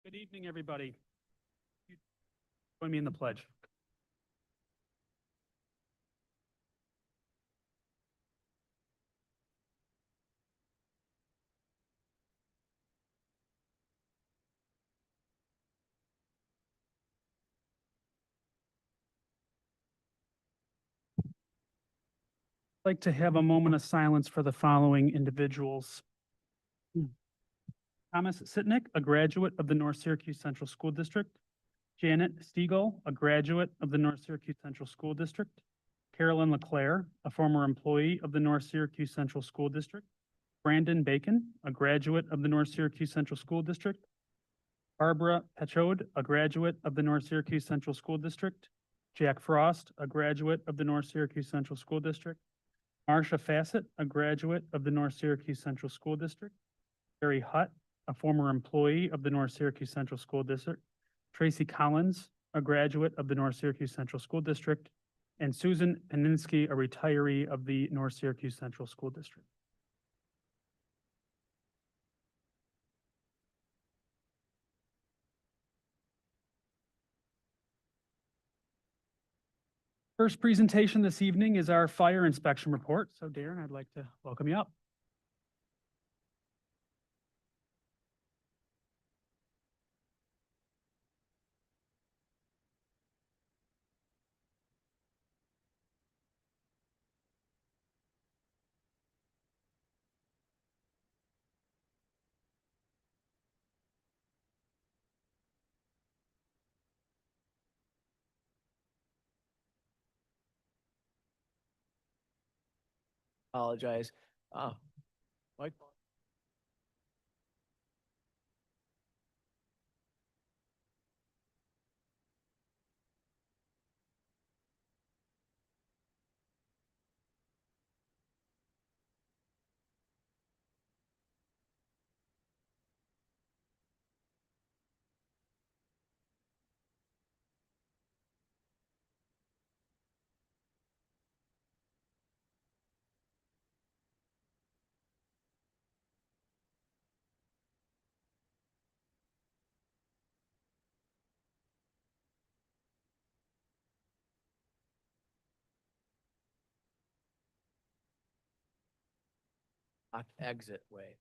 Good evening, everybody. Join me in the pledge. I'd like to have a moment of silence for the following individuals. Thomas Sitnick, a graduate of the North Syracuse Central School District. Janet Stiegel, a graduate of the North Syracuse Central School District. Carolyn LeClaire, a former employee of the North Syracuse Central School District. Brandon Bacon, a graduate of the North Syracuse Central School District. Barbara Pechode, a graduate of the North Syracuse Central School District. Jack Frost, a graduate of the North Syracuse Central School District. Marcia Fassett, a graduate of the North Syracuse Central School District. Barry Hutt, a former employee of the North Syracuse Central School District. Tracy Collins, a graduate of the North Syracuse Central School District. And Susan Paninsky, a retiree of the North Syracuse Central School District. First presentation this evening is our fire inspection report. So Darren, I'd like to welcome you up. Apologize. Mike? Exit way.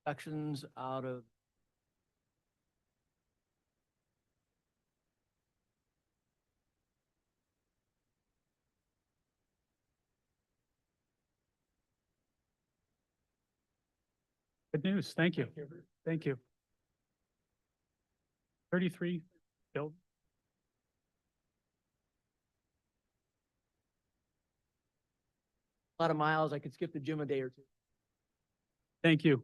Sections out of Good news. Thank you. Thank you. 33, Bill. a lot of miles. I could skip the gym a day or two. Thank you.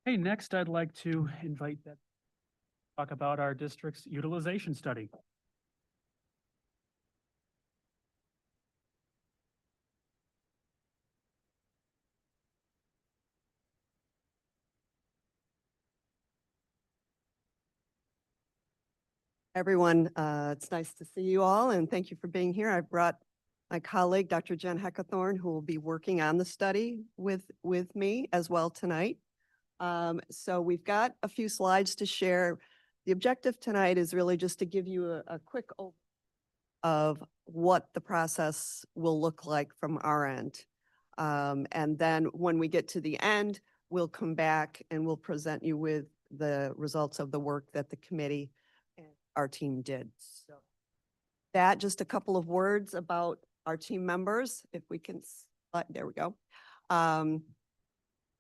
Hey, next I'd like to invite that talk about our district's utilization study. Everyone, it's nice to see you all and thank you for being here. I've brought my colleague, Dr. Jen Heckathorn, who will be working on the study with me as well tonight. So we've got a few slides to share. The objective tonight is really just to give you a quick overview of what the process will look like from our end. And then when we get to the end, we'll come back and we'll present you with the results of the work that the committee and our team did. So that, just a couple of words about our team members, if we can, there we go.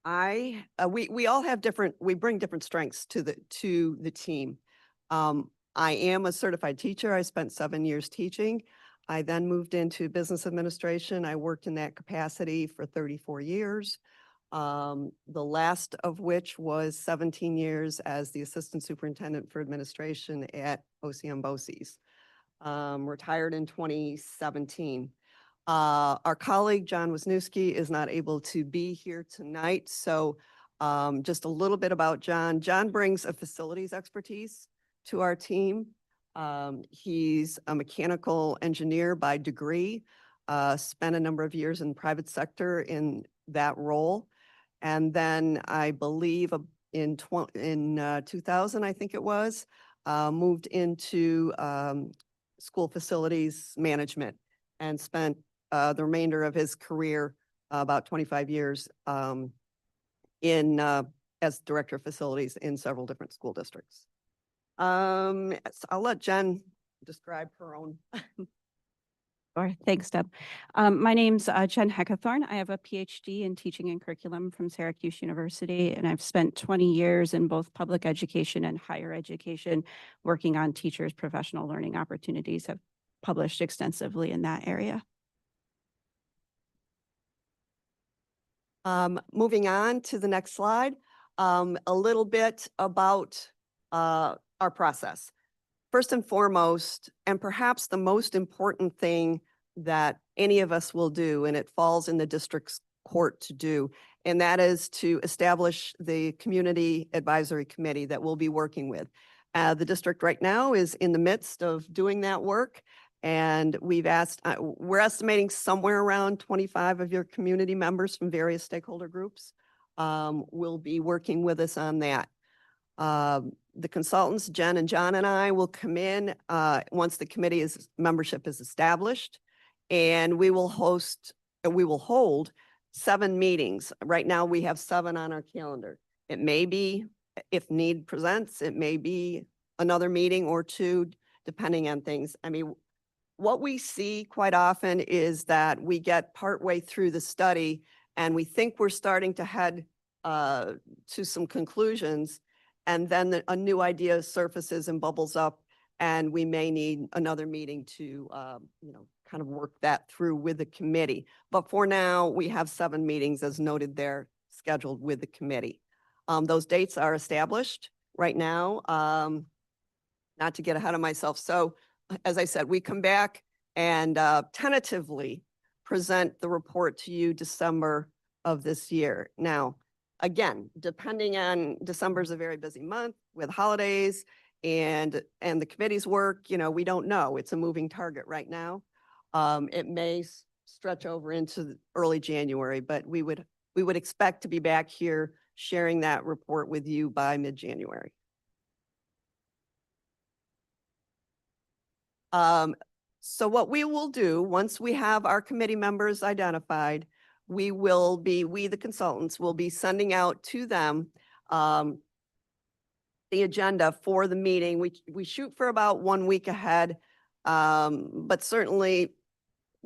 we all have we bring different strengths to the team. I am a certified teacher. I spent 7 years teaching. I then moved into business administration. I worked in that capacity for 34 years. The last of which was 17 years as the assistant superintendent for administration at OCM BOCES. Retired in 2017. Our colleague, John Wisniewski, is not able to be here tonight. So just a little bit about John. John brings a facilities expertise to our team. He's a mechanical engineer by degree, spent a number of years in private sector in that role. And then I believe in 2000, I think it was, moved into school facilities management and spent the remainder of his career, about 25 years, as director of facilities in several different school districts. So I'll let Jen describe her own. Sure. Thanks, Deb. My name's Jen Heckathorn. I have a PhD in teaching and curriculum from Syracuse University, and I've spent 20 years in both public education and higher education working on teachers' professional learning opportunities. Have published extensively in that area. Moving on to the next slide, a little bit about our process. First and foremost, and perhaps the most important thing that any of us will do, and it falls in the district's court to do, and that is to establish the community advisory committee that we'll be working with. The district right now is in the midst of doing that work, and we're estimating somewhere around 25 of your community members from various stakeholder groups will be working with us on that. The consultants, Jen and John and I, will come in once the committee membership is established, and we will hold 7 meetings. Right now, we have 7 on our calendar. It may be, if need presents, it may be another meeting or 2, depending on things. I mean, what we see quite often is that we get partway through the study and we think we're starting to head to some conclusions, and then a new idea surfaces and bubbles up, and we may need another meeting to, kind of work that through with the committee. But for now, we have 7 meetings, as noted there, scheduled with the committee. Those dates are established right now, not to get ahead of myself. So, as I said, we come back and tentatively present the report to you December of this year. Now, again, depending on, December's a very busy month with holidays and the committee's work, we don't know. It's a moving target right now. It may stretch over into early January, but we would expect to be back here sharing that report with you by mid-January. So what we will do, once we have our committee members identified, we, the consultants, will be sending out to them the agenda for the meeting. We shoot for about 1 week ahead, but certainly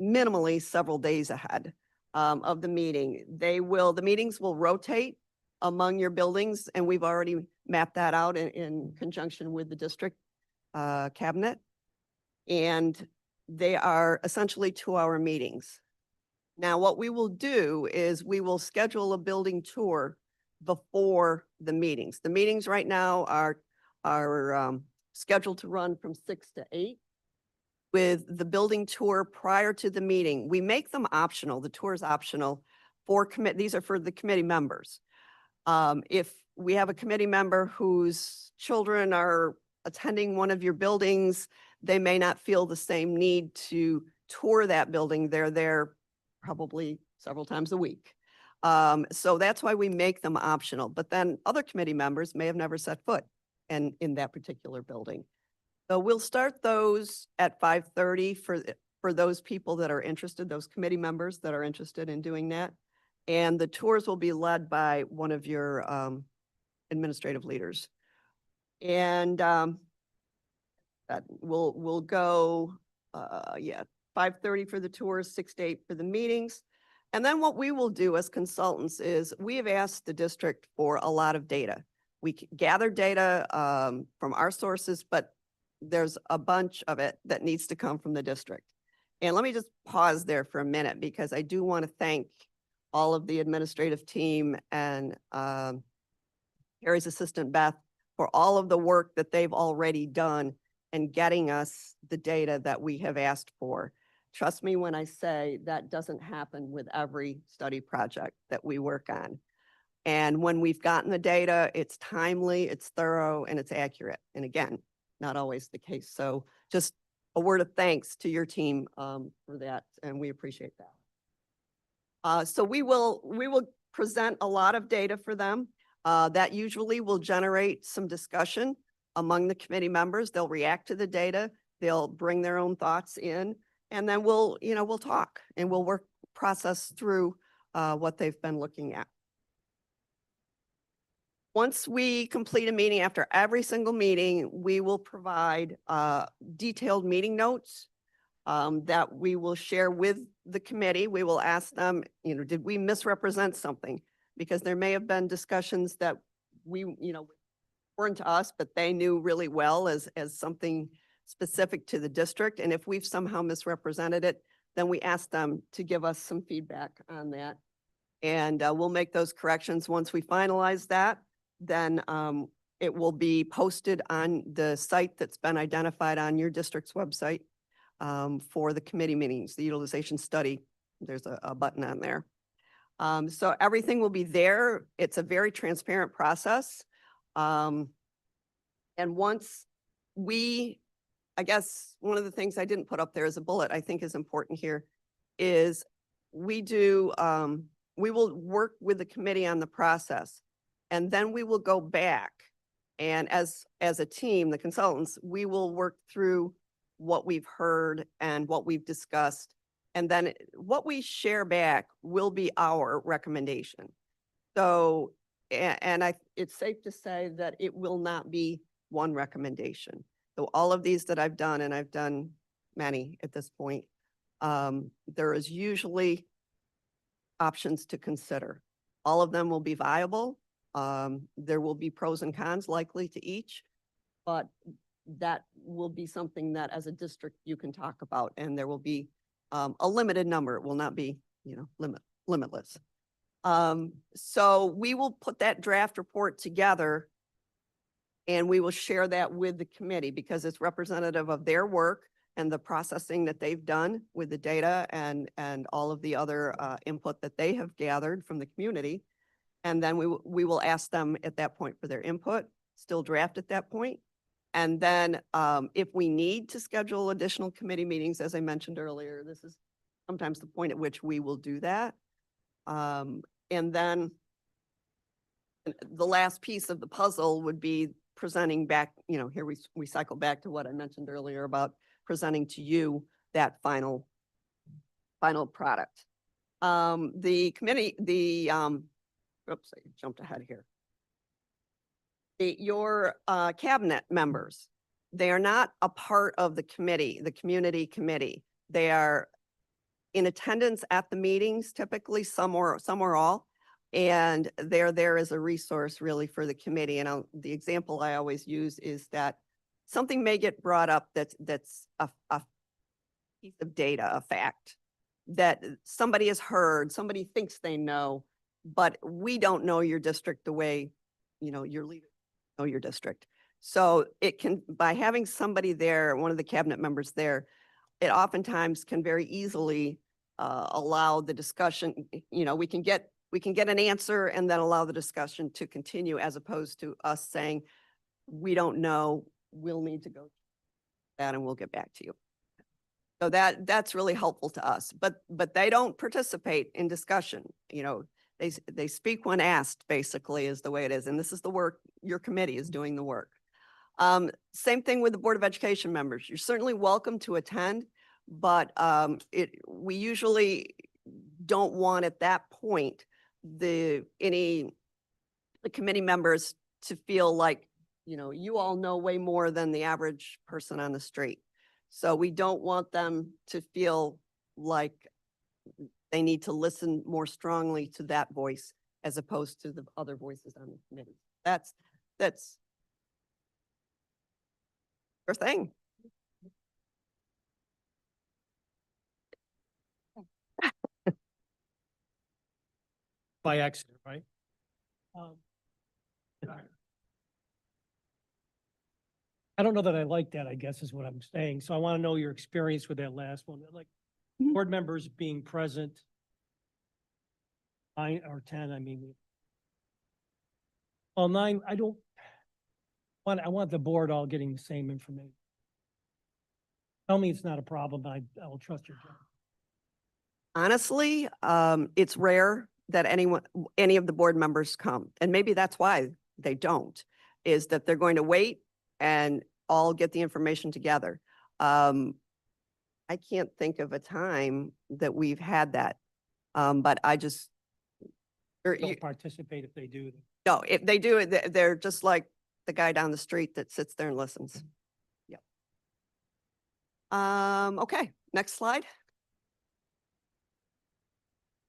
minimally several days ahead of the meeting. The meetings will rotate among your buildings, and we've already mapped that out in conjunction with the district cabinet. And they are essentially 2-hour meetings. Now, what we will do is we will schedule a building tour before the meetings. The meetings right now are scheduled to run from 6 to 8. With the building tour prior to the meeting, we make them optional. The tour is optional for these are for the committee members. If we have a committee member whose children are attending one of your buildings, they may not feel the same need to tour that building. They're there probably several times a week. So that's why we make them optional. But then other committee members may have never set foot in that particular building. So we'll start those at 5:30 for those people that are interested, those committee members that are interested in doing that. And the tours will be led by one of your administrative leaders. And that we'll go, 5:30 for the tours, 6 to 8 for the meetings. And then what we will do as consultants is we have asked the district for a lot of data. We gather data from our sources, but there's a bunch of it that needs to come from the district. And let me just pause there for a minute because I do want to thank all of the administrative team and Harry's assistant Beth for all of the work that they've already done in getting us the data that we have asked for. Trust me when I say that doesn't happen with every study project that we work on. And when we've gotten the data, it's timely, it's thorough, and it's accurate. And again, not always the case. So just a word of thanks to your team for that, and we appreciate that. So we will present a lot of data for them. That usually will generate some discussion among the committee members. They'll react to the data. They'll bring their own thoughts in, and then we'll talk and we'll process through what they've been looking at. Once we complete a meeting, after every single meeting, we will provide detailed meeting notes that we will share with the committee. We will ask them, did we misrepresent something? Because there may have been discussions that we, weren't to us, but they knew really well as something specific to the district. And if we've somehow misrepresented it, then we ask them to give us some feedback on that. And we'll make those corrections. Once we finalize that, then it will be posted on the site that's been identified on your district's website for the committee meetings, the utilization study. There's a button on there. So everything will be there. It's a very transparent process. And once I guess one of the things I didn't put up there as a bullet I think is important here is we will work with the committee on the process, and then we will go back and as a team, the consultants, we will work through what we've heard and what we've discussed. And then what we share back will be our recommendation. So, it's safe to say that it will not be one recommendation. So all of these that I've done, and I've done many at this point, there is usually options to consider. All of them will be viable. There will be pros and cons likely to each, but that will be something that as a district you can talk about, and there will be a limited number. It will not be, limitless. So we will put that draft report together and we will share that with the committee because it's representative of their work and the processing that they've done with the data and all of the other input that they have gathered from the community. And then we will ask them at that point for their input, still draft at that point. And then if we need to schedule additional committee meetings, as I mentioned earlier, this is sometimes the point at which we will do that. And then the last piece of the puzzle would be presenting back, here we cycle back to what I mentioned earlier about presenting to you that final product. The committee, oops, I jumped ahead here. Your cabinet members, they are not a part of the committee, the community committee. They are in attendance at the meetings, typically some or all, and they're there as a resource really for the committee. And the example I always use is that something may get brought up that's a piece of data, a fact that somebody has heard, somebody thinks they know, but we don't know your district the way, your leaders know your district. So it can, by having somebody there, one of the cabinet members there, it oftentimes can very easily allow the discussion, we can get an answer and then allow the discussion to continue as opposed to us saying, we don't know, we'll need to go that and we'll get back to you. So that's really helpful to us, but they don't participate in discussion. They speak when asked, basically, is the way it is. And this is the work, your committee is doing the work. Same thing with the Board of Education members. You're certainly welcome to attend, but we usually don't want at that point the committee members to feel like, you all know way more than the average person on the street. So we don't want them to feel like they need to listen more strongly to that voice as opposed to the other voices on the committee. That's your thing. By accident, right? I don't know that I like that, I guess is what I'm saying. So I want to know your experience with that last one, like Mhm. board members being present. 9 or 10, I mean. Well, 9, I want the board all getting the same information. Tell me it's not a problem, I will trust your judgment. Honestly, it's rare that any of the board members come, and maybe that's why they don't, is that they're going to wait and all get the information together. I can't think of a time that we've had that, but I just, Don't participate if they do. no, if they do it, they're just like the guy down the street that sits there and listens. Yep. Okay, next slide.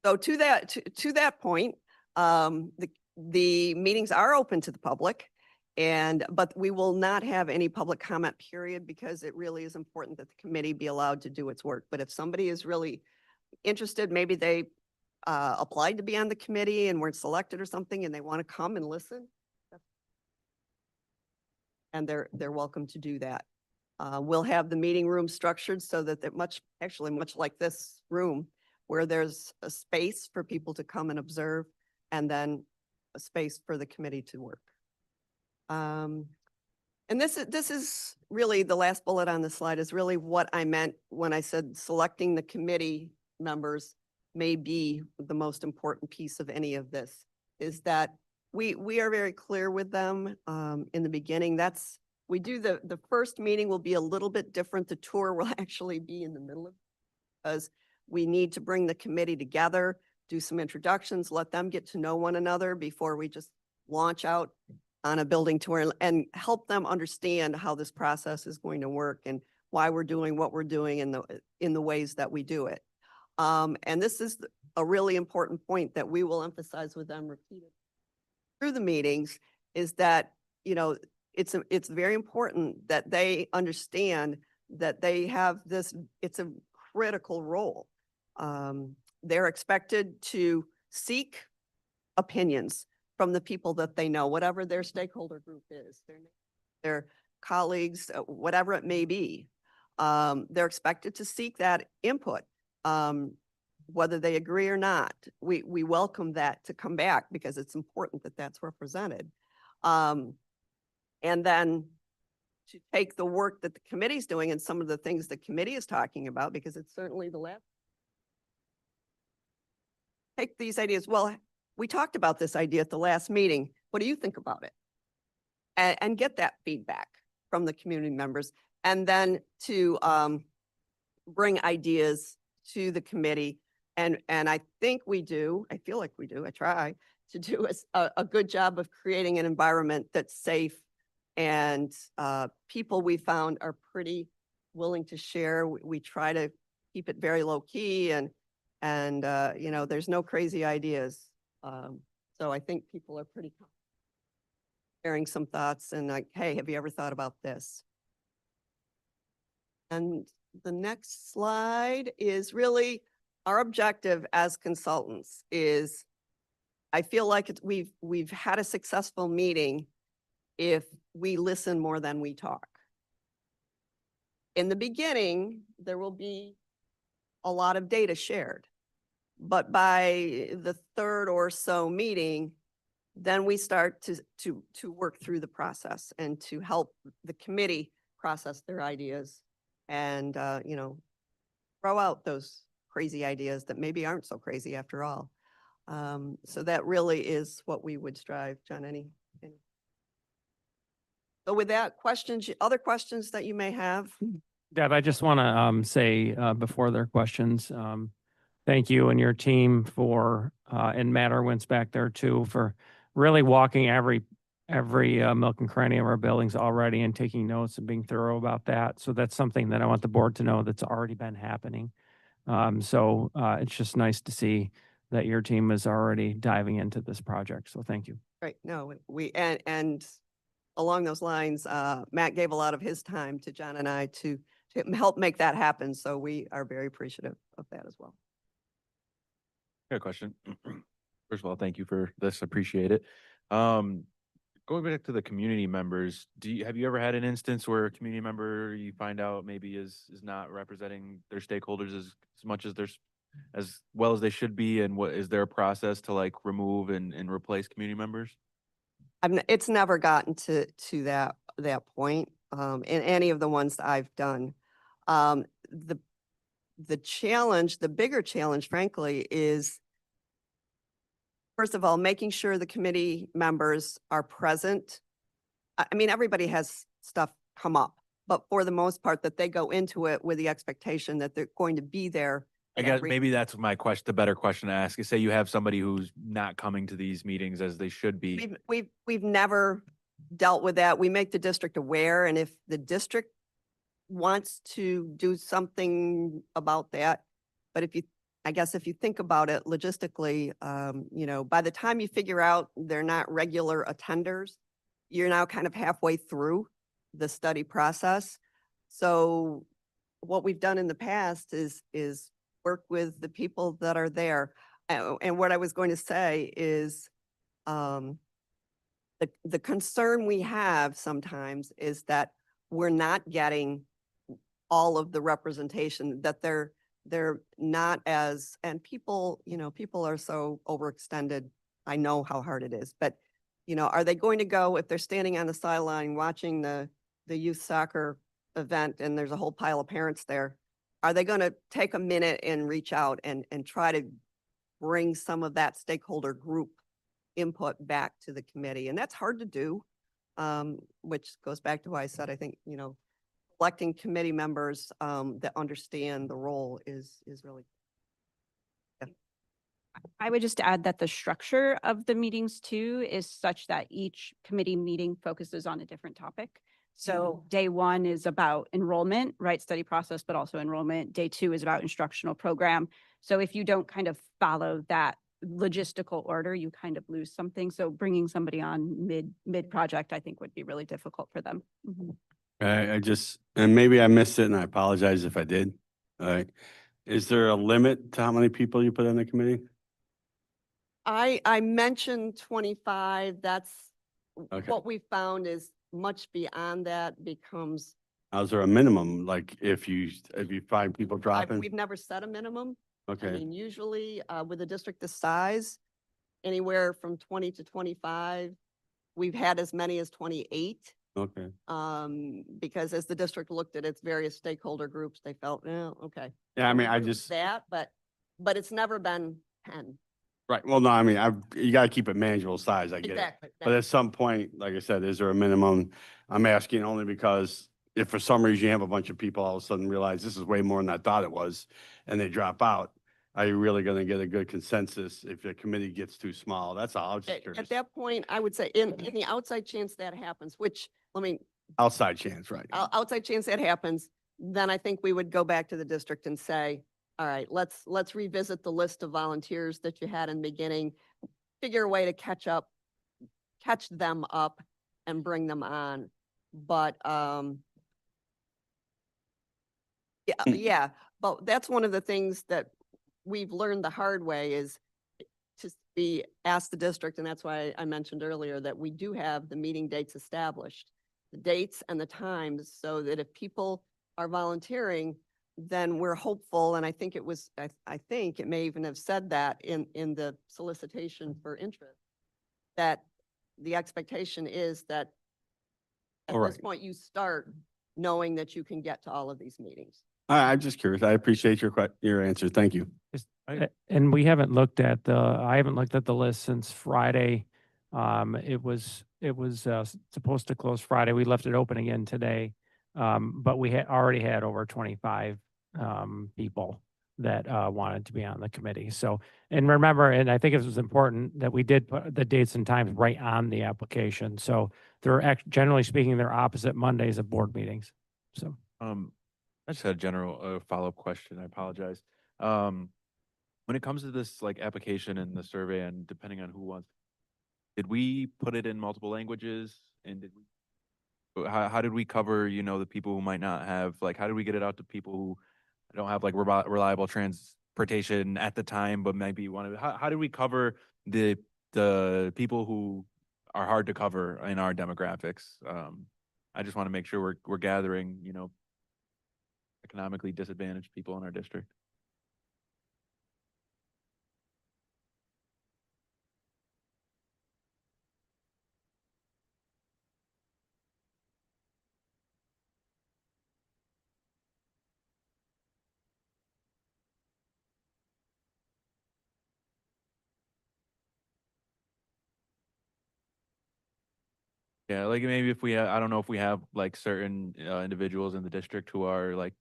So to that point, the meetings are open to the public, but we will not have any public comment period because it really is important that the committee be allowed to do its work. But if somebody is really interested, maybe they applied to be on the committee and weren't selected or something, and they want to come and listen, and they're welcome to do that. We'll have the meeting room structured so that they're much like this room, where there's a space for people to come and observe, and then a space for the committee to work. And this is really the last bullet on the slide is really what I meant when I said selecting the committee members may be the most important piece of any of this, is that we are very clear with them in the beginning. We do the first meeting will be a little bit different. The tour will actually be in the middle of, because we need to bring the committee together, do some introductions, let them get to know one another before we just launch out on a building tour, and help them understand how this process is going to work and why we're doing what we're doing in the ways that we do it. And this is a really important point that we will emphasize with them repeatedly through the meetings, is that, it's very important that they understand that they have it's a critical role. They're expected to seek opinions from the people that they know, whatever their stakeholder group is, their colleagues, whatever it may be. They're expected to seek that input, whether they agree or not. We welcome that to come back because it's important that that's represented. And then to take the work that the committee's doing and some of the things the committee is talking about, because it's certainly the last. Take these ideas. Well, we talked about this idea at the last meeting. What do you think about it? And get that feedback from the community members, and then to bring ideas to the committee. And I think we do, I feel like we do, I try to do a good job of creating an environment that's safe, and people we found are pretty willing to share. We try to keep it very low key, and there's no crazy ideas. So I think people are pretty sharing some thoughts and like, hey, have you ever thought about this? And the next slide is really our objective as consultants is, I feel like we've had a successful meeting if we listen more than we talk. In the beginning, there will be a lot of data shared, but by the third or so meeting, then we start to work through the process and to help the committee process their ideas and, throw out those crazy ideas that maybe aren't so crazy after all. So that really is what we would strive. John, any? So with that, other questions that you may have? Deb, I just want to say before there are questions, thank you and your team for, and Matt Irwin's back there too, for really walking every milk and cranny of our buildings already and taking notes and being thorough about that. So that's something that I want the board to know that's already been happening. So it's just nice to see that your team is already diving into this project. So thank you. Right, no, and along those lines, Matt gave a lot of his time to John and I to help make that happen. So we are very appreciative of that as well. Got a question. First of all, thank you for this. Appreciate it. Going back to the community members, have you ever had an instance where a community member you find out maybe is not representing their stakeholders as much as as well as they should be? And what is there a process to like remove and replace community members? It's never gotten to that point in any of the ones that I've done. The challenge, the bigger challenge, frankly, is first of all, making sure the committee members are present. I mean, everybody has stuff come up, but for the most part, that they go into it with the expectation that they're going to be there. I guess maybe that's my question, the better question to ask is, say you have somebody who's not coming to these meetings as they should be. We've never dealt with that. We make the district aware, and if the district wants to do something about that, but I guess if you think about it logistically, by the time you figure out they're not regular attenders, you're now kind of halfway through the study process. So what we've done in the past is work with the people that are there. And what I was going to say is, the concern we have sometimes is that we're not getting all of the representation, that they're not as, and people are so overextended. I know how hard it is, but are they going to go, if they're standing on the sideline watching the youth soccer event and there's a whole pile of parents there, are they going to take a minute and reach out and try to bring some of that stakeholder group input back to the committee? And that's hard to do, which goes back to why I said, I think, electing committee members that understand the role is really. I would just add that the structure of the meetings too is such that each committee meeting focuses on a different topic. So day one is about enrollment, right? Study process, but also enrollment. Day two is about instructional program. So if you don't kind of follow that logistical order, you kind of lose something. So bringing somebody on mid project, I think would be really difficult for them. I just, and maybe I missed it and I apologize if I did. All right. Is there a limit to how many people you put on the committee? I mentioned 25. That's Okay. what we found is much beyond that becomes. Is there a minimum? Like if you find people dropping? We've never set a minimum. I Okay. mean, usually with a district this size, anywhere from 20 to 25. We've had as many as 28. Okay. Because as the district looked at its various stakeholder groups, they felt, okay. Yeah, I mean, I Agree with just, that, but it's never been 10. right. Well, no, I mean, you gotta keep it manageable size. I get it. Exactly. But at some point, like I said, is there a minimum? I'm asking only because if for some reason you have a bunch of people all of a sudden realize this is way more than I thought it was, and they drop out, are you really gonna get a good consensus if the committee gets too small? That's all. I was just At curious. that point, I would say in the outside chance that happens, which, Outside chance, right? outside chance that happens, then I think we would go back to the district and say, all right, let's revisit the list of volunteers that you had in the beginning, figure a way to catch them up and bring them on. But, yeah, but that's one of the things that we've learned the hard way is to ask the district, and that's why I mentioned earlier that we do have the meeting dates established, the dates and the times, so that if people are volunteering, then we're hopeful, and I think I think it may even have said that in the solicitation for interest, that the expectation is that at this point you start knowing that you can get to all of these meetings. I'm just curious. I appreciate your answer. Thank you. And we haven't looked at I haven't looked at the list since Friday. It was supposed to close Friday. We left it open again today. But we had already had over 25 people that wanted to be on the committee. So, and remember, and I think it was important that we did put the dates and times right on the application. So they're generally speaking, they're opposite Mondays of board meetings. So. I just had a general follow-up question. I apologize. When it comes to this like application and the survey and depending on who wants, did we put it in multiple languages and did we, how did we cover, you know, the people who might not have, like, how did we get it out to people who don't have like reliable transportation at the time, but maybe want to, how did we cover the people who are hard to cover in our demographics? I just want to make sure we're gathering, you know, economically disadvantaged people in our district. Yeah, like maybe if we, I don't know if we have like certain individuals in the district who are like,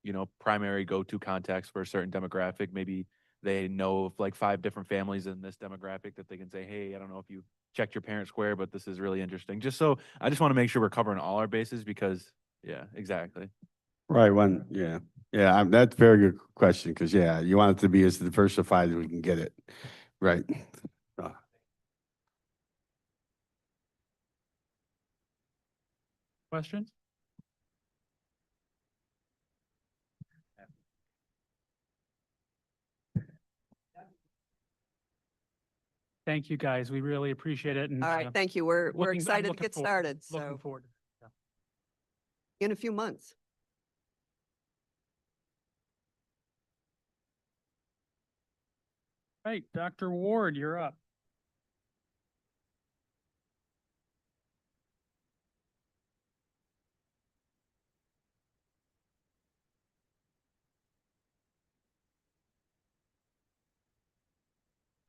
you know, primary go-to contacts for a certain demographic. Maybe they know of like 5 different families in this demographic that they can say, hey, I don't know if you checked your parent square, but this is really interesting. Just so I just want to make sure we're covering all our bases because, yeah, exactly. Right, yeah, that's a very good question, because, yeah, you want it to be as diversified as we can get it, right? Uh, Questions? Thank you, guys. We really appreciate it. And All right, thank you. We're I'm excited to looking get forward- started, Looking so forward. Yeah. in a few months. Right, Dr. Ward, you're up.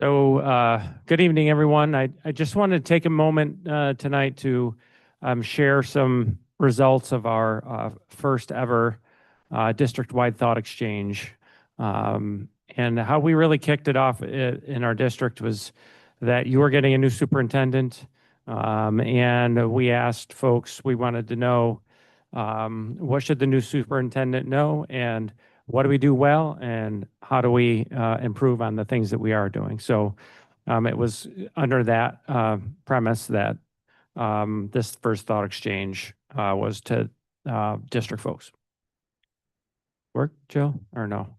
So, good evening, everyone. I just wanted to take a moment tonight to share some results of our first ever district-wide thought exchange. And how we really kicked it off in our district was that you were getting a new superintendent. And we asked folks, we wanted to know what should the new superintendent know and what do we do well and how do we improve on the things that we are doing? So it was under that premise that this first thought exchange was to district folks. Work, Jill, or no?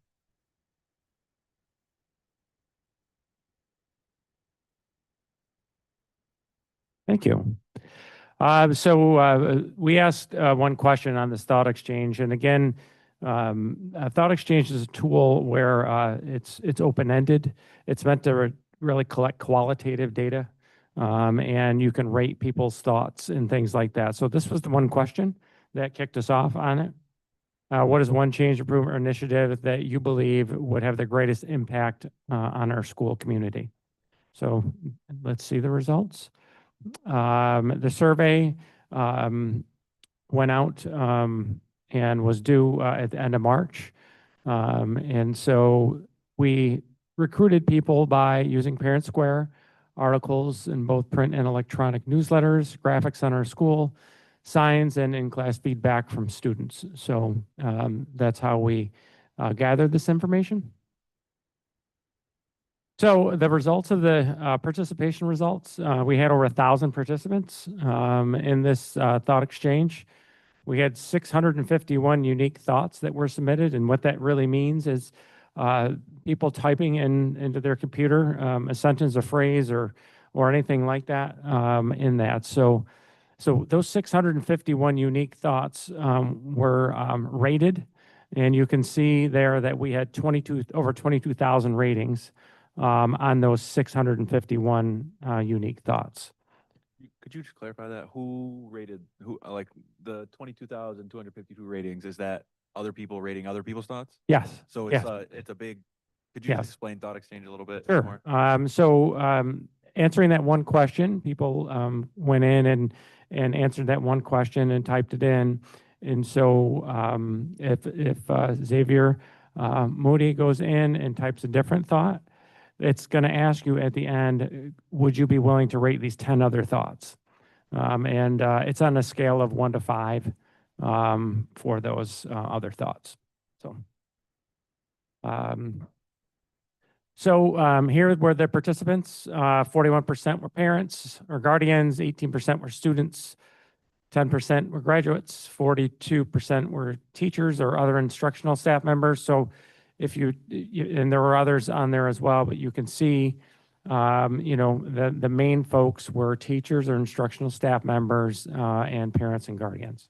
Thank you. So we asked one question on this thought exchange, and again, a thought exchange is a tool where it's open-ended. It's meant to really collect qualitative data, and you can rate people's thoughts and things like that. So this was the one question that kicked us off on it. What is one change, improvement, or initiative that you believe would have the greatest impact on our school community? So let's see the results. The survey went out and was due at the end of March. And so we recruited people by using Parent Square, articles in both print and electronic newsletters, graphics on our school, signs, and in-class feedback from students. So that's how we gathered this information. So the results of the participation results, we had over 1,000 participants in this thought exchange. We had 651 unique thoughts that were submitted, and what that really means is people typing into their computer a sentence, a phrase, or anything like that in that. So those 651 unique thoughts were rated, and you can see there that we had over 22,000 ratings on those 651 unique thoughts. Could you just clarify that? Who rated like the 22,252 ratings? Is that other people rating other people's thoughts? Yes. So yes. It's a big. Could you Yes. just explain thought exchange a little bit Sure. more? So answering that one question, people went in and answered that one question and typed it in. And so if Xavier Moody goes in and types a different thought, it's going to ask you at the end, would you be willing to rate these 10 other thoughts? And it's on a scale of 1 to 5 for those other thoughts. So. Here were the participants. 41% were parents or guardians, 18% were students, 10% were graduates, 42% were teachers or other instructional staff members. So if and there were others on there as well, but you can see, the main folks were teachers or instructional staff members and parents and guardians.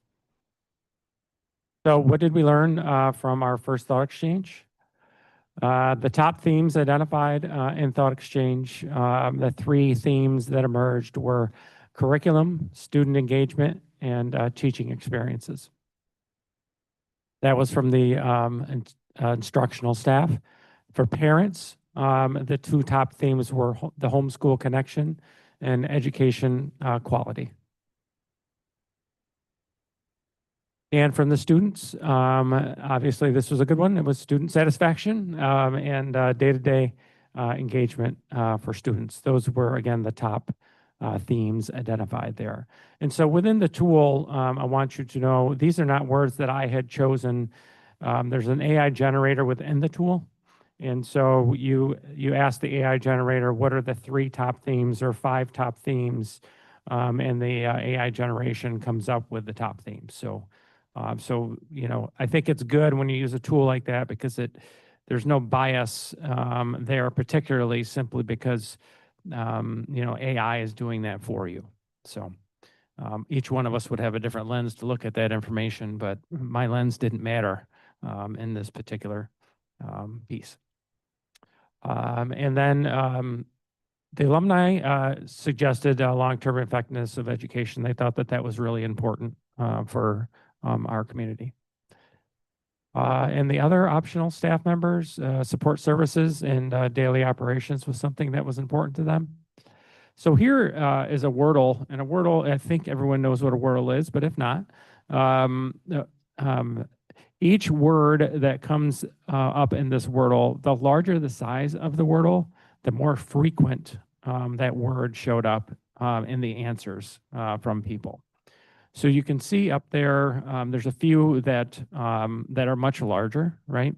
So what did we learn from our first thought exchange? The top themes identified in thought exchange, the three themes that emerged were curriculum, student engagement, and teaching experiences. That was from the instructional staff. For parents, the two top themes were the homeschool connection and education quality. And from the students, obviously this was a good one. It was student satisfaction and day-to-day engagement for students. Those were, again, the top themes identified there. And so within the tool, I want you to know, these are not words that I had chosen. There's an AI generator within the tool. And so you ask the AI generator, what are the 3 top themes or 5 top themes? And the AI generation comes up with the top themes. So, I think it's good when you use a tool like that because there's no bias there, particularly simply because, AI is doing that for you. So each one of us would have a different lens to look at that information, but my lens didn't matter in this particular piece. And then the alumni suggested long-term effectiveness of education. They thought that was really important for our community. And the other optional staff members, support services and daily operations was something that was important to them. So here is a Wordle, and a Wordle, I think everyone knows what a Wordle is, but if not, each word that comes up in this Wordle, the larger the size of the Wordle, the more frequent that word showed up in the answers from people. So you can see up there, there's a few that are much larger, right?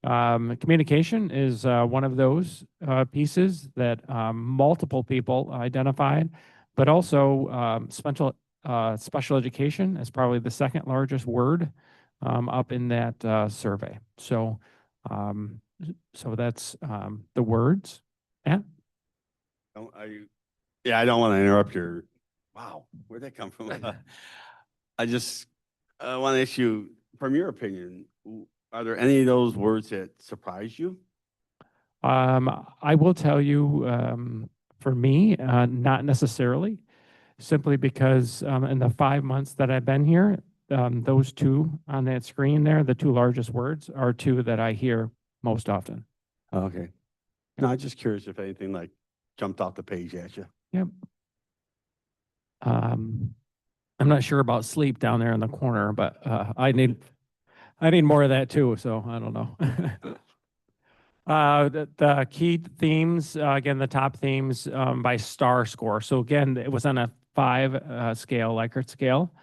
Communication is one of those pieces that multiple people identified, but also special education is probably the second largest word up in that survey. So, that's the words. Yeah. I don't want to interrupt your, wow, where'd that come from? I just want to ask you, from your opinion, are there any of those words that surprised you? I will tell you, for me, not necessarily, simply because in the 5 months that I've been here, those two on that screen there, the 2 largest words, are 2 that I hear most often. Okay. No, I'm just curious if anything like jumped off the page at you. Yep. I'm not sure about sleep down there in the corner, but I need more of that too. So I don't know. The key themes, again, the top themes by star score. So again, it was on a 5 scale, Likert scale.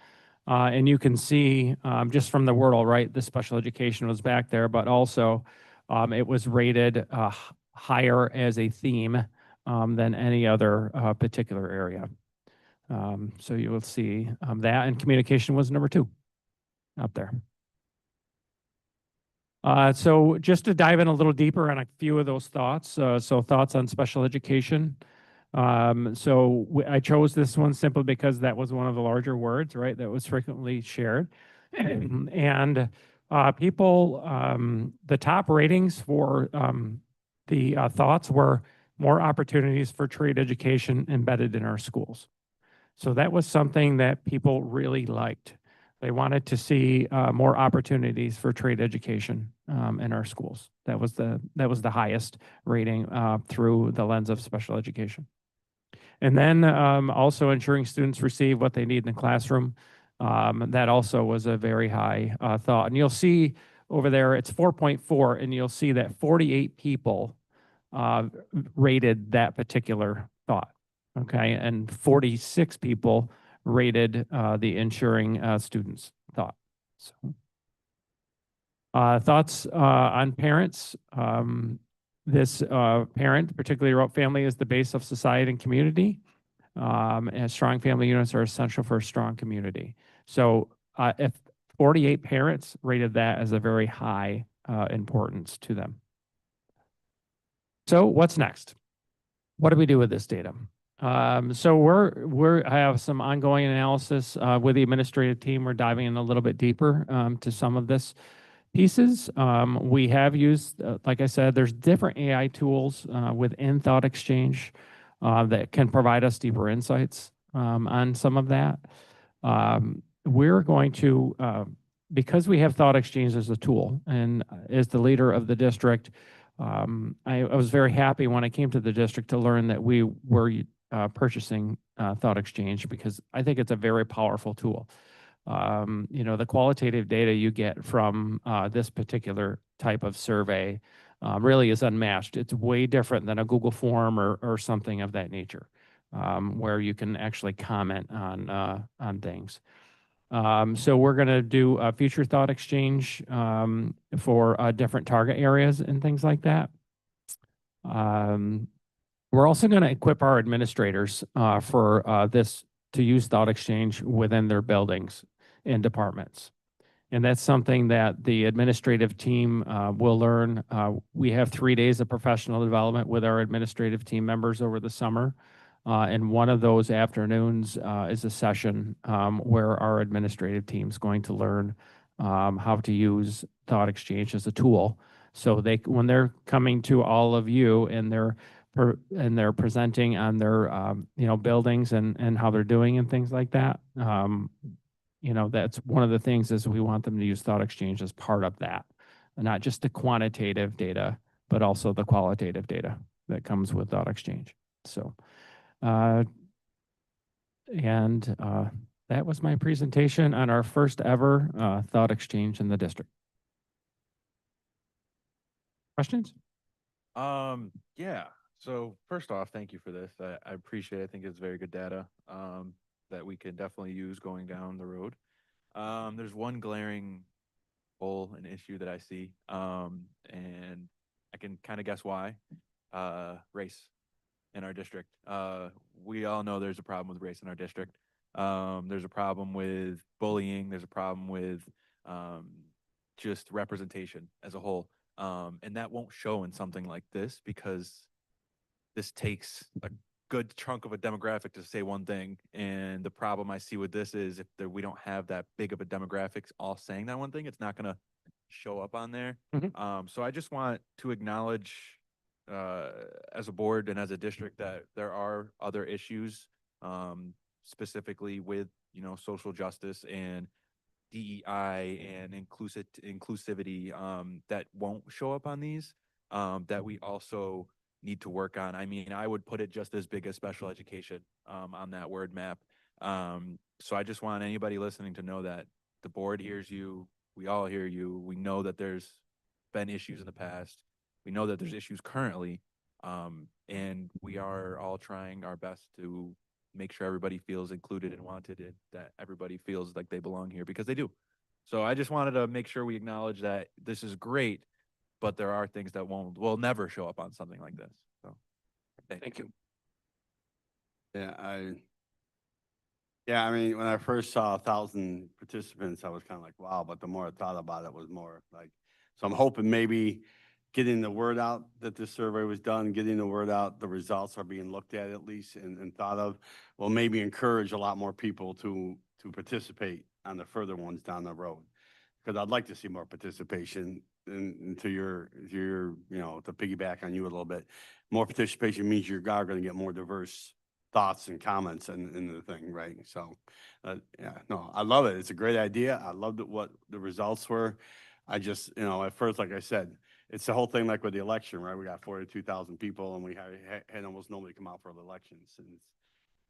And you can see just from the Wordle, right, the special education was back there, but also it was rated higher as a theme than any other particular area. So you will see that, and communication was number 2 up there. So just to dive in a little deeper on a few of those thoughts. So thoughts on special education. I chose this one simply because that was one of the larger words, right, that was frequently shared. And people, the top ratings for the thoughts were more opportunities for trade education embedded in our schools. So that was something that people really liked. They wanted to see more opportunities for trade education in our schools. That was the highest rating through the lens of special education. And then also ensuring students receive what they need in the classroom. That also was a very high thought. And you'll see over there, it's 4.4, and you'll see that 48 people rated that particular thought. Okay, and 46 people rated the ensuring students thought. So, Thoughts on parents? This parent, particularly your family, is the base of society and community. And strong family units are essential for a strong community. So if 48 parents rated that as a very high importance to them. So what's next? What do we do with this data? So I have some ongoing analysis with the administrative team. We're diving in a little bit deeper to some of this pieces. We have used, like I said, there's different AI tools within Thought Exchange that can provide us deeper insights on some of that. We're going to, because we have Thought Exchange as a tool and as the leader of the district, I was very happy when I came to the district to learn that we were purchasing Thought Exchange because I think it's a very powerful tool. The qualitative data you get from this particular type of survey really is unmatched. It's way different than a Google form or something of that nature, where you can actually comment on things. So we're going to do a future Thought Exchange for different target areas and things like that. We're also going to equip our administrators for this to use Thought Exchange within their buildings and departments. And that's something that the administrative team will learn. We have 3 days of professional development with our administrative team members over the summer. And one of those afternoons is a session where our administrative team is going to learn how to use Thought Exchange as a tool. So when they're coming to all of you and they're presenting on their buildings and how they're doing and things like that, that's one of the things is we want them to use Thought Exchange as part of that, and not just the quantitative data, but also the qualitative data that comes with Thought Exchange. So, that was my presentation on our first ever Thought Exchange in the district. Questions? Yeah. So first off, thank you for this. I appreciate it. I think it's very good data that we can definitely use going down the road. There's one glaring hole and issue that I see, and I can kind of guess why. Race in our district. We all know there's a problem with race in our district. There's a problem with bullying. There's a problem with just representation as a whole. And that won't show in something like this because this takes a good chunk of a demographic to say one thing. And the problem I see with this is if we don't have that big of a demographics all saying that one thing, it's not going to show up on there. So I just want to acknowledge as a board and as a district that there are other issues specifically with, social justice and DEI and inclusivity that won't show up on these that we also need to work on. I mean, I would put it just as big as special education on that word map. So I just want anybody listening to know that the board hears you. We all hear you. We know that there's been issues in the past. We know that there's issues currently. And we are all trying our best to make sure everybody feels included and wanted, and that everybody feels like they belong here because they do. So I just wanted to make sure we acknowledge that this is great, but there are things that will never show up on something like this. So thank you. Yeah, I mean, when I first saw 1,000 participants, I was kind of like, wow, but the more I thought about it was more like, so I'm hoping maybe getting the word out that this survey was done, getting the word out, the results are being looked at least and thought of, will maybe encourage a lot more people to participate on the further ones down the road. Because I'd like to see more participation into your, to piggyback on you a little bit. More participation means you are going to get more diverse thoughts and comments in the thing, right? So, yeah, no, I love it. It's a great idea. I loved what the results were. I just, at first, like I said, it's the whole thing like with the election, right? We got 42,000 people and we had almost nobody come out for the elections. And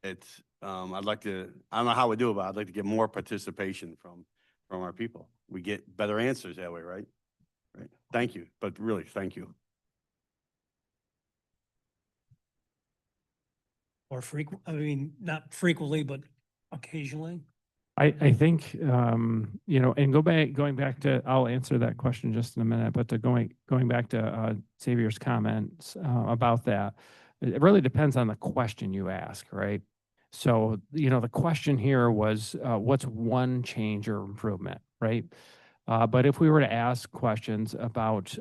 it's I'd like to, I don't know how we do it, but I'd like to get more participation from our people. We get better answers that way, right? Right. Thank you. But really, thank you. Or frequent, I mean, not frequently, but occasionally. I think, and going back to, I'll answer that question just in a minute, but going back to Xavier's comments about that, it really depends on the question you ask, right? So, the question here was, what's one change or improvement, right? But if we were to ask questions about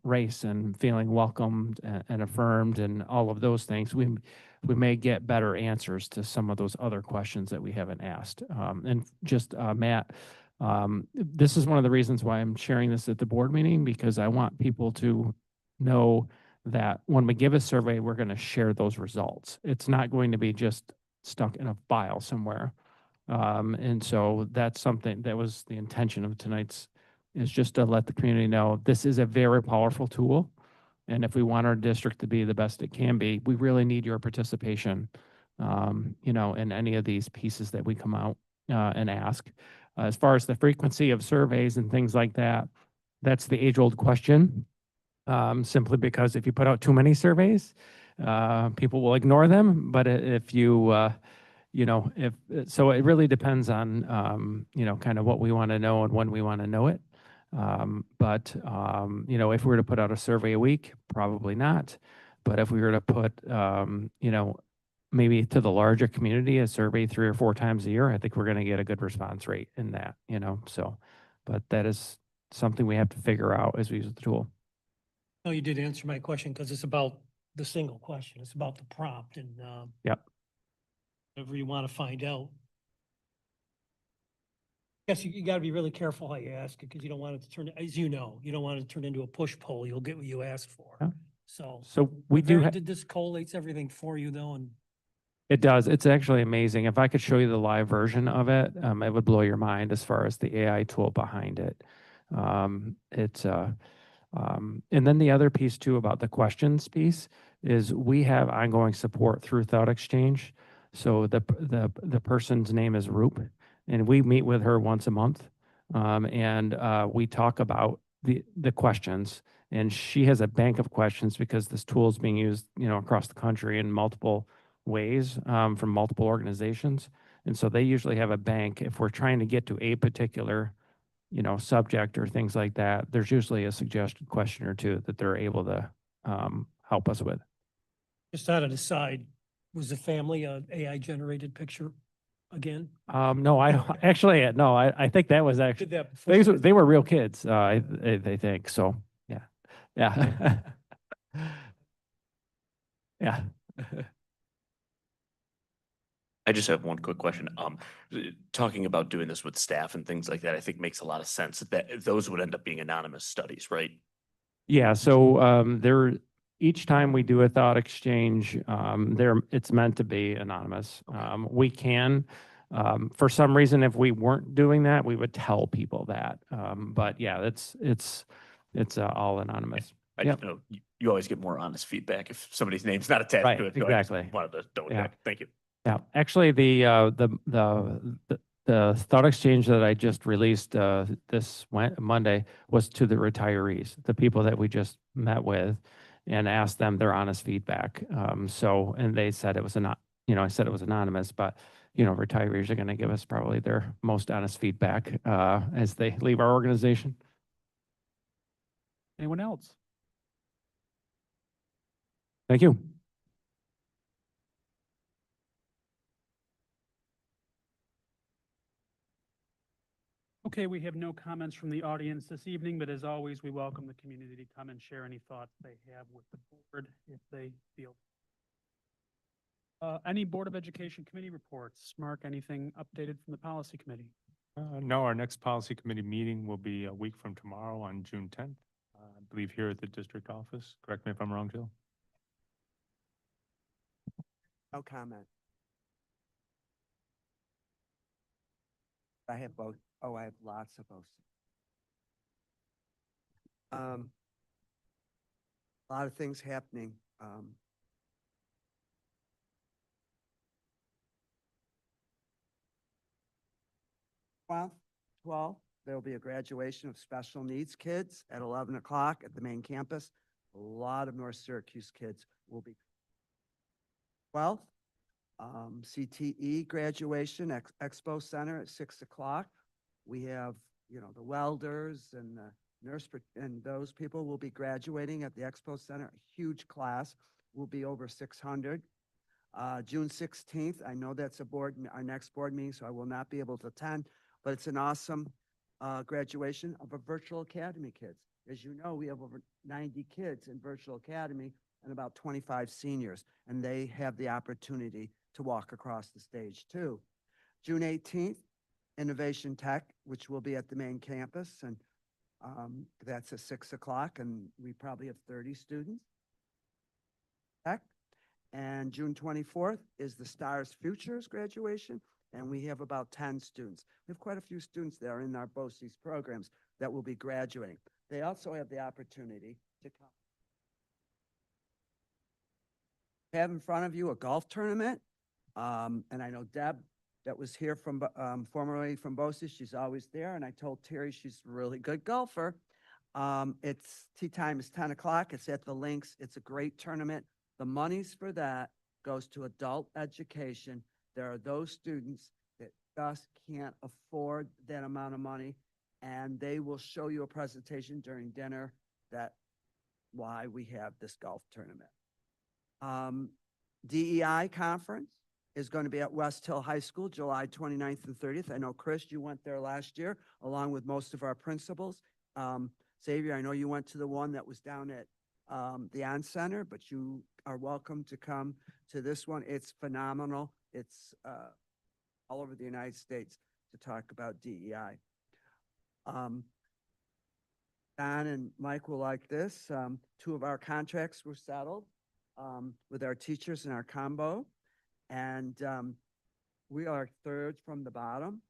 race and feeling welcomed and affirmed and all of those things, we may get better answers to some of those other questions that we haven't asked. And just Matt, this is one of the reasons why I'm sharing this at the board meeting, because I want people to know that when we give a survey, we're going to share those results. It's not going to be just stuck in a file somewhere. And so that's something that was the intention of tonight's, is just to let the community know this is a very powerful tool. And if we want our district to be the best it can be, we really need your participation, in any of these pieces that we come out and ask. As far as the frequency of surveys and things like that, that's the age-old question. Simply because if you put out too many surveys, people will ignore them. But if you so it really depends on, kind of what we want to know and when we want to know it. But if we were to put out a survey a week, probably not. But if we were to put, maybe to the larger community, a survey 3 or 4 times a year, I think we're going to get a good response rate in that, so, but that is something we have to figure out as we use the tool. No, you did answer my question because it's about the single question. It's about the prompt and, Yep. whatever you want to find out. Yes, you gotta be really careful how you ask it because you don't want it to turn, as you know, you don't want it to turn into a push poll. You'll get what you asked for. Yeah. So. So we do have. Did this collates everything for you though? And It does. It's actually amazing. If I could show you the live version of it, it would blow your mind as far as the AI tool behind it. And then the other piece too about the questions piece is we have ongoing support through Thought Exchange. So the person's name is Roop, and we meet with her once a month, and we talk about the questions. And she has a bank of questions because this tool is being used, across the country in multiple ways from multiple organizations. And so they usually have a bank. If we're trying to get to a particular, subject or things like that, there's usually a suggested question or two that they're able to help us with. just out of the side, was the family a AI generated picture again? No, I don't actually. No, I think that was actually Did that before? they were real kids. They think so. Yeah, yeah, yeah. I just have one quick question. Talking about doing this with staff and things like that, I think makes a lot of sense that those would end up being anonymous studies, right? Yeah, so each time we do a thought exchange, it's meant to be anonymous. We can, for some reason, if we weren't doing that, we would tell people that. But yeah, it's all anonymous. I Yep. just know you always get more honest feedback if somebody's name's not attached Right, to it. So I just exactly. wanted to double Yeah. check. Thank you. Yeah, actually, the thought exchange that I just released this Monday was to the retirees, the people that we just met with, and asked them their honest feedback. And they said it was I said it was anonymous, but retirees are going to give us probably their most honest feedback as they leave our organization. Anyone else? Thank you. Okay, we have no comments from the audience this evening, but as always, we welcome the community to come and share any thoughts they have with the board if they feel. Any Board of Education committee reports? Mark, anything updated from the policy committee? No, our next policy committee meeting will be a week from tomorrow on June 10th. I believe here at the district office. Correct me if I'm wrong, Jill. No comment. I have both. Oh, I have lots of both. A lot of things happening. Well, there'll be a graduation of special needs kids at 11 o'clock at the main campus. A lot of North Syracuse kids will be. 12th, CTE graduation, Expo Center at 6 o'clock. We have, you know, the welders and the and those people will be graduating at the Expo Center. A huge class, will be over 600. June 16th, I know that's our next board meeting, so I will not be able to attend, but it's an awesome graduation of a virtual academy kids. As you know, we have over 90 kids in virtual academy and about 25 seniors, and they have the opportunity to walk across the stage too. June 18th, Innovation Tech, which will be at the main campus, and that's at 6 o'clock, and we probably have 30 students. Tech. And June 24th is the Stars Futures graduation, and we have about 10 students. We have quite a few students that are in our BOCES programs that will be graduating. They also have the opportunity to come. Have in front of you a golf tournament, and I know Deb that was here from formerly from BOCES. She's always there, and I told Terry she's a really good golfer. It's tea time is 10 o'clock. It's at the links. It's a great tournament. The monies for that goes to adult education. There are those students that just can't afford that amount of money, and they will show you a presentation during dinner that why we have this golf tournament. DEI conference is going to be at West Hill High School, July 29th and 30th. I know, Chris, you went there last year, along with most of our principals. Xavier, I know you went to the one that was down at the On Center, but you are welcome to come to this one. It's phenomenal. It's all over the United States to talk about DEI. Don and Mike will like this. 2 of our contracts were settled with our teachers in our combo, and we are 3rd from the bottom,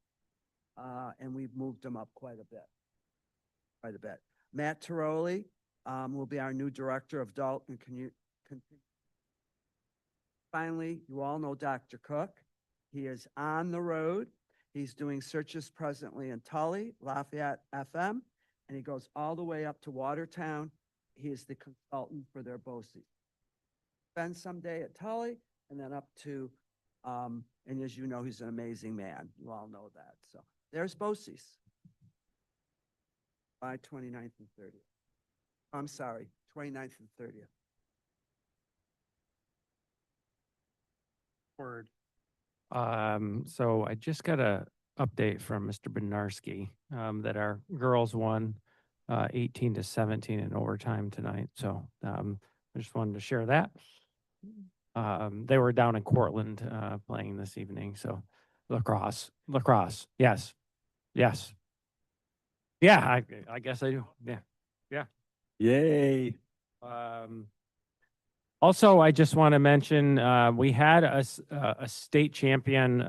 and we've moved them up quite a bit. Matt Tiroli will be our new Director of Adult and Community. Finally, you all know Dr. Cook. He is on the road. He's doing searches presently in Tully, Lafayette FM, and he goes all the way up to Watertown. He is the consultant for their BOCES. Spend some day at Tully and then up to, and as you know, he's an amazing man. You all know that. So there's BOCES. July 29th and 30th. I'm sorry, 29th and 30th. Word. So I just got a update from Mr. Bednarski, that our girls won 18-17 in overtime tonight. So I just wanted to share that. They were down in Cortland playing this evening. So lacrosse, yes, yes. Yeah, I guess I do. Yeah. Yay. Also, I just want to mention, we had a state champion,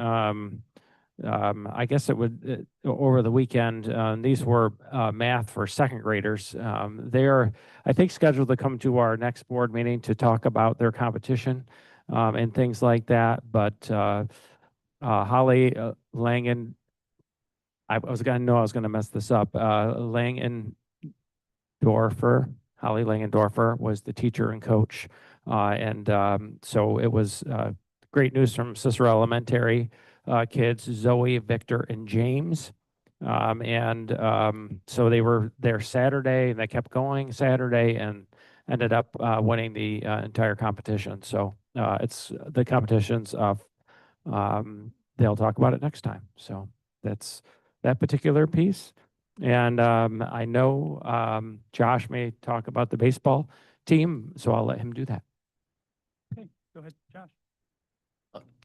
I guess it would, over the weekend. These were math for second graders. They're, I think, scheduled to come to our next board meeting to talk about their competition and things like that. But Holly Langen, I was going to mess this up. Langendorfer, Holly Langendorfer was the teacher and coach. So it was great news from Cicero Elementary kids, Zoe, Victor, and James. So they were there Saturday, and they kept going Saturday and ended up winning the entire competition. So it's the competitions of, they'll talk about it next time. So that's that particular piece. And I know Josh may talk about the baseball team, so I'll let him do that. Okay, go ahead, Josh.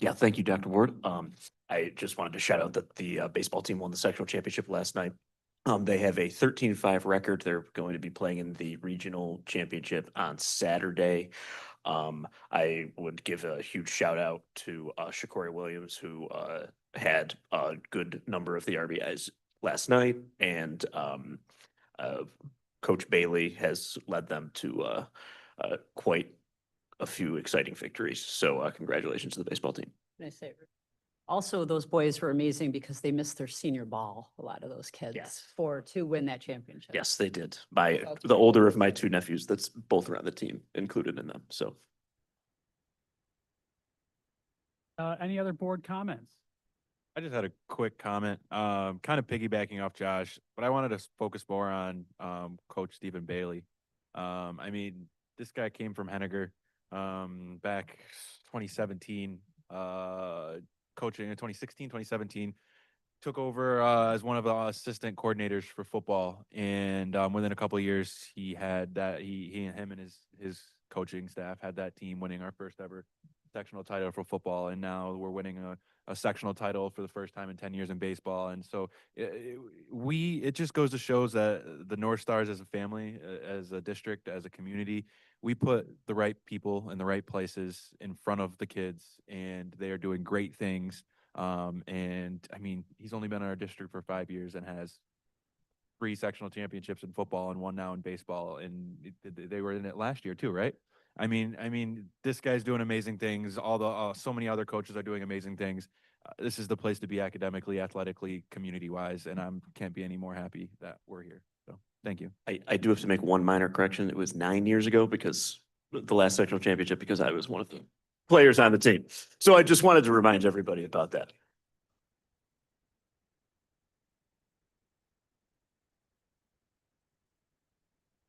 Yeah, thank you, Dr. Ward. I just wanted to shout out that the baseball team won the sectional championship last night. They have a 13-5 record. They're going to be playing in the regional championship on Saturday. I would give a huge shout out to Shakori Williams, who had a good number of the RBIs last night, and Coach Bailey has led them to quite a few exciting victories. So congratulations to the baseball team. Can I say, also, those boys were amazing because they missed their senior ball, a lot of those kids, Yes. to win that championship. Yes, they did. That's The great. older of my 2 nephews, that's both around the team, included in them. So Any other board comments? I just had a quick comment, kind of piggybacking off Josh, but I wanted to focus more on Coach Stephen Bailey. I mean, this guy came from Henniger back 2017, coaching in 2016, 2017. Took over as one of the assistant coordinators for football, and within a couple of years, he had that he and him and his coaching staff had that team winning our first ever sectional title for football, and now we're winning a sectional title for the first time in 10 years in baseball. And so it just goes to shows that the North Stars as a family, as a district, as a community, we put the right people in the right places in front of the kids, and they are doing great things. And I mean, he's only been in our district for 5 years and has 3 sectional championships in football and 1 now in baseball. And they were in it last year too, right? I mean, this guy's doing amazing things. All the so many other coaches are doing amazing things. This is the place to be academically, athletically, community-wise, and I can't be any more happy that we're here. So, thank you. I do have to make one minor correction. It was 9 years ago because the last sectional championship, because I was one of the players on the team. So I just wanted to remind everybody about that.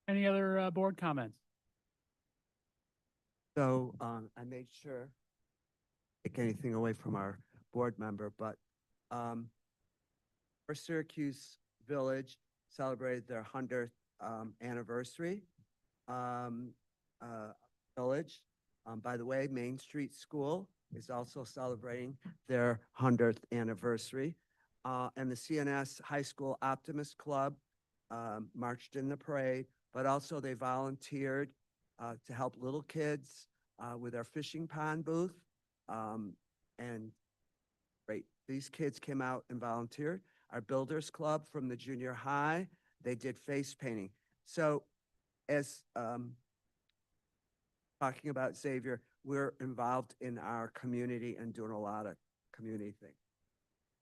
Any other board comments? So I made sure take anything away from our board member, but our Syracuse Village celebrated their 100th anniversary. Village, by the way, Main Street School is also celebrating their 100th anniversary. And the CNS High School Optimist Club marched in the parade, but also they volunteered to help little kids with our fishing pond booth. And great, these kids came out and volunteered. Our Builders Club from the junior high, they did face painting. So as talking about Xavier, we're involved in our community and doing a lot of community things.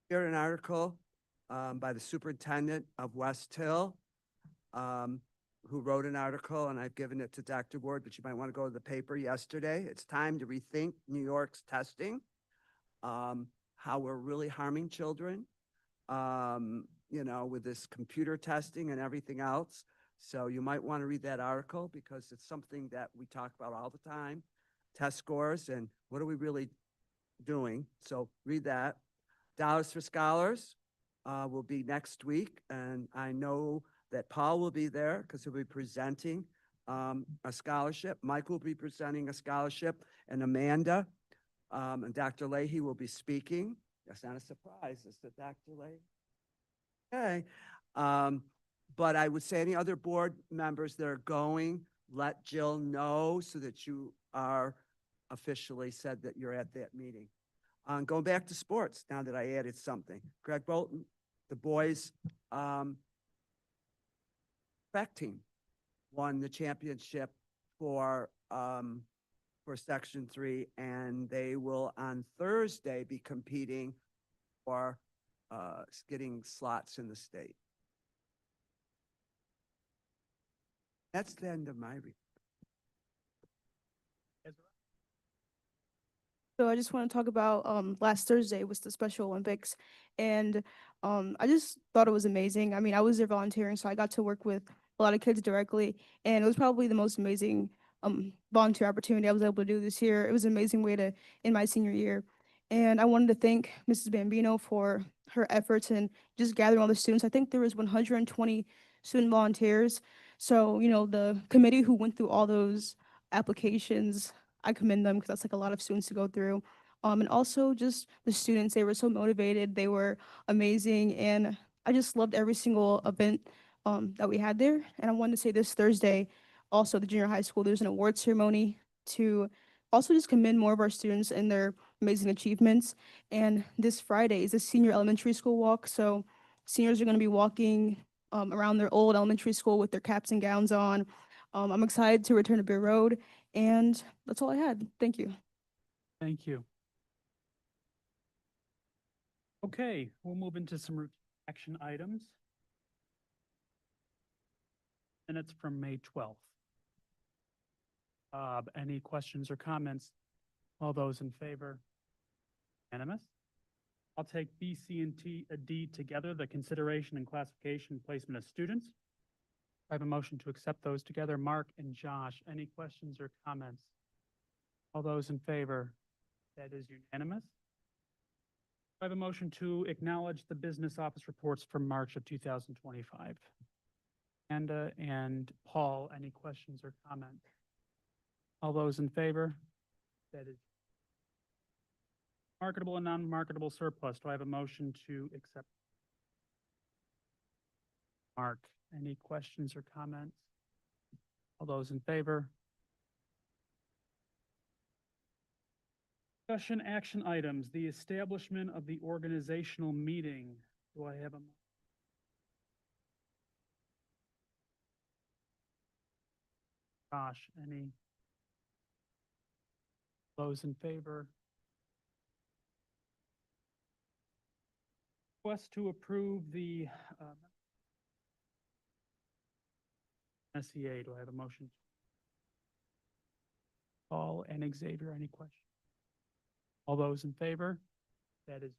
Here an article by the superintendent of West Hill, who wrote an article, and I've given it to Dr. Ward, but you might want to go to the paper yesterday. It's time to rethink New York's testing, how we're really harming children, with this computer testing and everything else. So you might want to read that article because it's something that we talk about all the time, test scores and what are we really doing. So read that. Dollars for Scholars will be next week, and I know that Paul will be there because he'll be presenting a scholarship. Mike will be presenting a scholarship, and Amanda and Dr. Leahy will be speaking. That's not a surprise, is it, Dr. Leahy? Okay. But I would say any other board members that are going, let Jill know so that you are officially said that you're at that meeting. Going back to sports, now that I added something. Greg Bolton, the boys track team won the championship for Section 3, and they will on Thursday be competing for getting slots in the state. That's the end of my report. So I just want to talk about last Thursday was the Special Olympics, and I just thought it was amazing. I mean, I was there volunteering, so I got to work with a lot of kids directly, and it was probably the most amazing volunteer opportunity I was able to do this year. It was an amazing way to end my senior year, and I wanted to thank Mrs. Bambino for her efforts and just gathering all the students. I think there was 120 student volunteers. So, the committee who went through all those applications, I commend them because that's like a lot of students to go through. And also just the students, they were so motivated. They were amazing. And I just loved every single event that we had there. And I wanted to say this Thursday, also the junior high school, there's an award ceremony to also just commend more of our students and their amazing achievements. And this Friday is a senior elementary school walk. So seniors are going to be walking around their old elementary school with their caps and gowns on. I'm excited to return to Beer Road, and that's all I had. Thank you. Thank you. Okay, we'll move into some routine action items. Minutes from May 12th. Any questions or comments? All those in favor? Unanimous. I'll take B, C, and D together, the consideration and classification and placement of students. I have a motion to accept those together. Mark and Josh, any questions or comments? All those in favor? That is unanimous. I have a motion to acknowledge the business office reports for March of 2025. Amanda and Paul, any questions or comments? All those in favor? That is marketable and non-marketable surplus. Do I have a motion to accept? Mark, any questions or comments? All those in favor? Discussion action items, the establishment of the organizational meeting. Do I have a? Josh, any? Those in favor? Request to approve the SEA. Do I have a motion? Paul and Xavier, any questions? All those in favor? That is.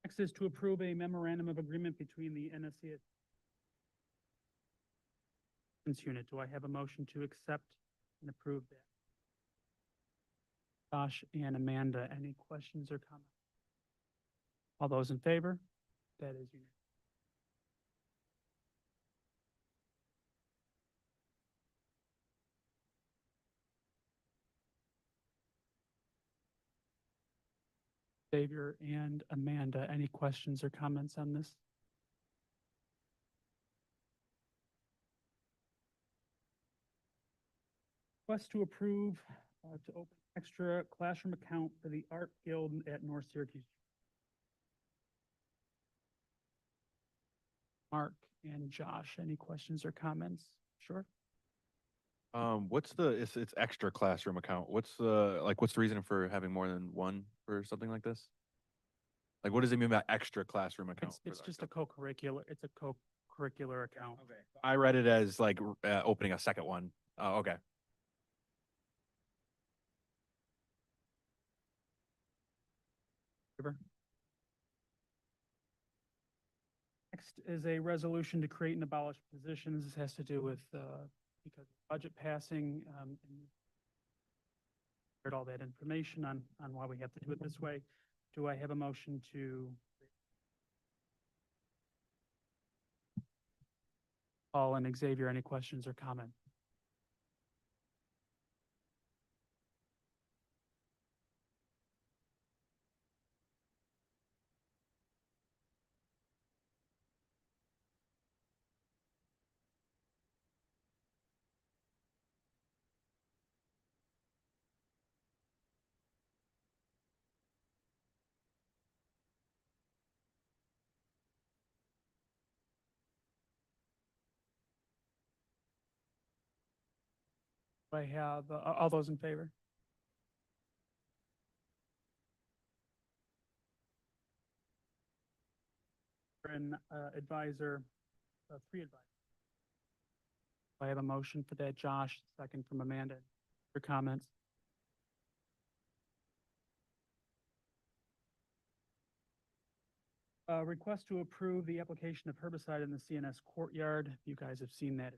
Next is to approve a memorandum of agreement between the NSCSD unit. Do I have a motion to accept and approve that? Josh and Amanda, any questions or comments? All those in favor? That is unanimous. Xavier and Amanda, any questions or comments on this? Request to approve to open extra classroom account for the Art Guild at North Syracuse. Mark and Josh, any questions or comments? Sure. What's it's extra classroom account. What's the reason for having more than one for something like this? Like, what does it mean by extra classroom account? It's just a co-curricular, it's a co-curricular account. Okay. I read it as like opening a second one. Oh, okay. Next is a resolution to create and abolish positions. This has to do with, because of budget passing, and heard all that information on why we have to do it this way. Do I have a motion to? Paul and Xavier, any questions or comments? Do I have all those in favor? And advisor, 3 advisors. I have a motion for that. Josh, second from Amanda. For comments? Request to approve the application of herbicide in the CNS courtyard. You guys have seen that.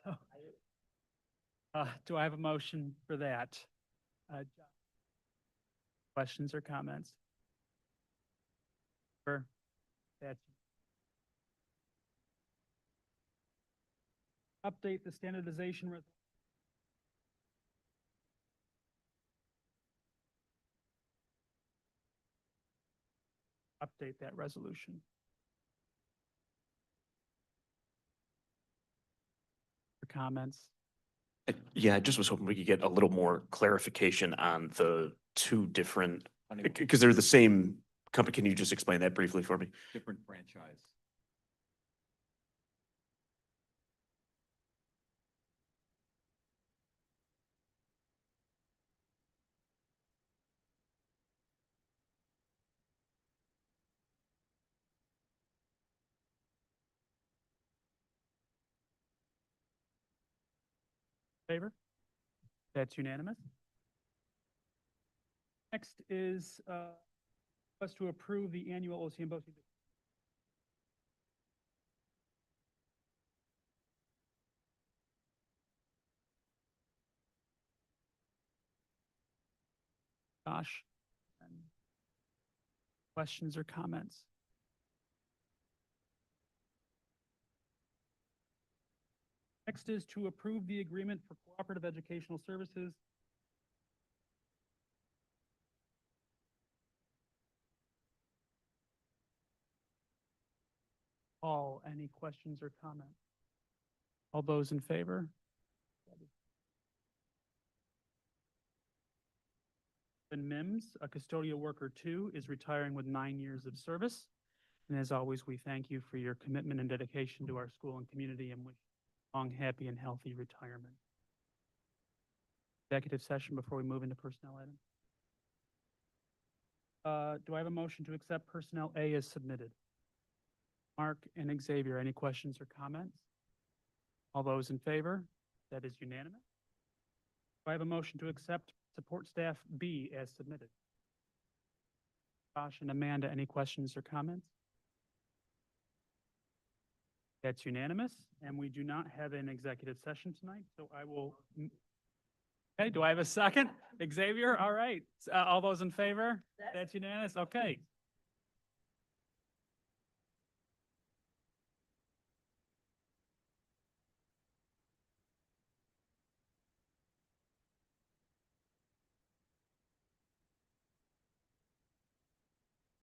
So, do I have a motion for that? Questions or comments? For that. Update the standardization. Update that resolution. For comments? Yeah, I just was hoping we could get a little more clarification on the two different, because they're the same company. Can you just explain that briefly for me? Different franchise. Favor? That's unanimous. Next is us to approve the annual OCMBOC. Josh. Questions or comments? Next is to approve the agreement for cooperative educational services. Paul, any questions or comments? All those in favor? And Mims, a custodial worker 2, is retiring with 9 years of service. And as always, we thank you for your commitment and dedication to our school and community and wish you a long, happy, and healthy retirement. Executive session before we move into personnel items. Do I have a motion to accept personnel A as submitted? Mark and Xavier, any questions or comments? All those in favor? That is unanimous. Do I have a motion to accept support staff B as submitted? Josh and Amanda, any questions or comments? That's unanimous, and we do not have an executive session tonight, so I will. Okay, do I have a second? Xavier, all right. All those in favor? That's unanimous, okay.